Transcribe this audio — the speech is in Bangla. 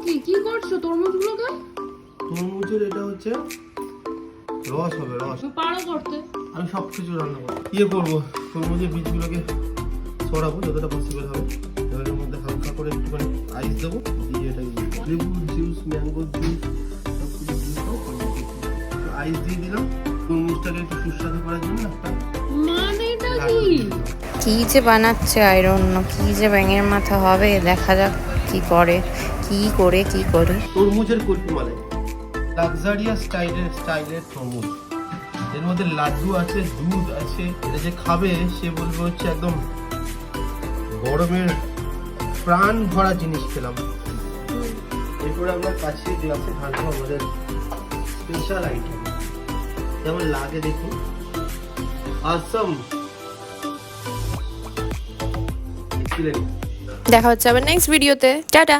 কি করছো তরমুজগুলোকে? তরমুজের এটা হচ্ছে রস হবে, রস। তুমি পারো করতে? আমি সব কিছু রান্না করবো। করবো তরমুজের বীজগুলোকে সরাবো যতটা পসিবল হবে। এবার এর মধ্যে হালকা করে একটুখানি আইস দেবো, দিয়ে এটা লেবু জুস, ম্যাঙ্গো জুস সব কিছু আইস দিয়ে দিলাম তরমুজটাকে একটু সুস্বাদু করার জন্য। একটা মানেটা লাড্ডু কি? দিয়ে দিলাম। কি যে বানাচ্ছে আয়রন, কি যে ব্যাঙের মাথা হবে, দেখা যাক কি করে, কি করে। তরমুজের কুলফি মালাই, লাক্সারিয়াস স্টাইলের তরমুজ। এর মধ্যে লাড্ডু আছে, দুধ আছে। এটা যে খাবে সে বলবে হচ্ছে একদম গরমের প্রাণ ভরা জিনিস খেলাম। এরপরে আমরা কাছে গ্লাসে ঢালবো আমাদের স্পেশাল আইটেম, যেমন লাগে দেখুন। আসাম, দেখা হচ্ছে আবার নেক্সট ভিডিওতে। টাটা।